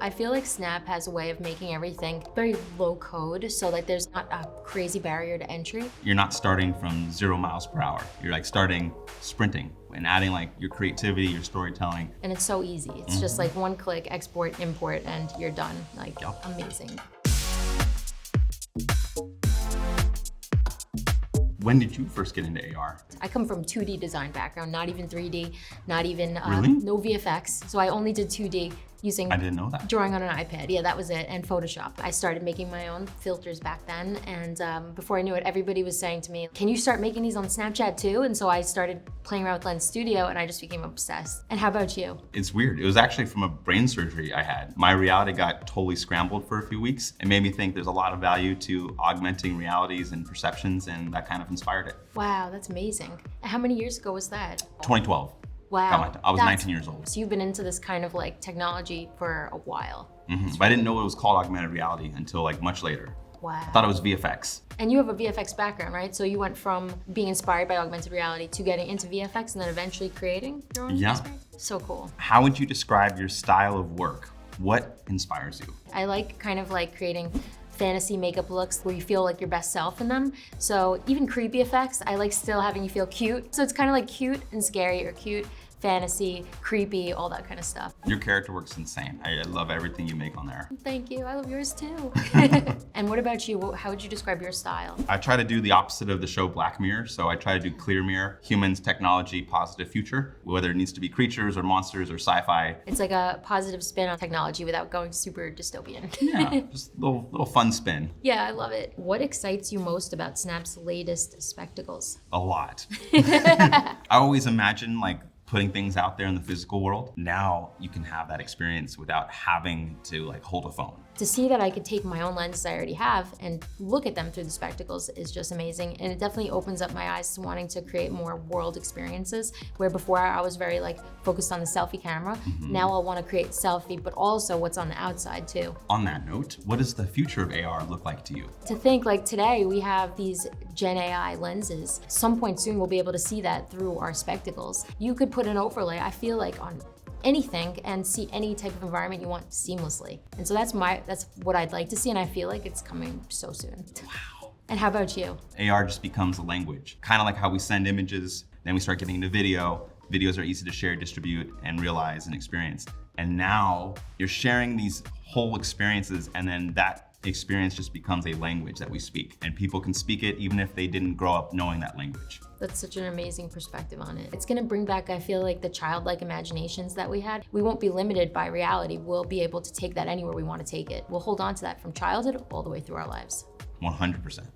I feel like Snap has a way of making everything very low code, so like there's not a crazy barrier to entry. You're not starting from 0 miles per hour. You're like starting sprinting and adding like your creativity, your storytelling. And it's so easy. It's just like one click, export, import, and you're done. Like, Yep. Amazing. When did you first get into AR? I come from 2D design background, not even 3D, not even, Really? no VFX. So I only did 2D using I didn't know that. drawing on an iPad. Yeah, that was it, and Photoshop. I started making my own filters back then, and before I knew it, everybody was saying to me, can you start making these on Snapchat too? And so I started playing around with Lens Studio, and I just became obsessed. And how about you? It's weird. It was actually from a brain surgery I had. My reality got totally scrambled for a few weeks. It made me think there's a lot of value to augmenting realities and perceptions, and that kind of inspired it. Wow, that's amazing. And how many years ago was that? 2012. Wow. I was that's- 19 years old. So you've been into this kind of like technology for a while. But I didn't know it was called augmented reality until like much later. Wow. I thought it was VFX. And you have a VFX background, right? So you went from being inspired by augmented reality to getting into VFX and then eventually creating your own Yeah. experience? So cool. How would you describe your style of work? What inspires you? I like kind of like creating fantasy makeup looks where you feel like your best self in them. So even creepy effects, I like still having you feel cute. So it's kind of like cute and scary, or cute, fantasy, creepy, all that kind of stuff. Your character work's insane. I love everything you make on there. Thank you, I love yours too. And what about you? How would you describe your style? I try to do the opposite of the show Black Mirror. So I try to do clear mirror, humans, technology, positive future, whether it needs to be creatures or monsters or sci-fi. It's like a positive spin on technology without going super dystopian. Yeah, just a little fun spin. Yeah, I love it. What excites you most about Snap's latest spectacles? A lot. I always imagine like putting things out there in the physical world. Now you can have that experience without having to like hold a phone. To see that I could take my own lenses I already have and look at them through the spectacles is just amazing. And it definitely opens up my eyes to wanting to create more world experiences, where before I was very like focused on the selfie camera. Now I want to create selfie, but also what's on the outside too. On that note, what does the future of AR look like to you? To think like today we have these Gen AI lenses. Some point soon we'll be able to see that through our spectacles. You could put an overlay, I feel like, on anything and see any type of environment you want seamlessly. And so that's what I'd like to see, and I feel like it's coming so soon. Wow. And how about you? AR just becomes a language. Kind of like how we send images, then we start getting into video. Videos are easy to share, distribute, and realize and experience. And now you're sharing these whole experiences, and then that experience just becomes a language that we speak. And people can speak it even if they didn't grow up knowing that language. That's such an amazing perspective on it. It's gonna bring back, I feel like, the childlike imaginations that we had. We won't be limited by reality. We'll be able to take that anywhere we want to take it. We'll hold on to that from childhood all the way through our lives. 100%.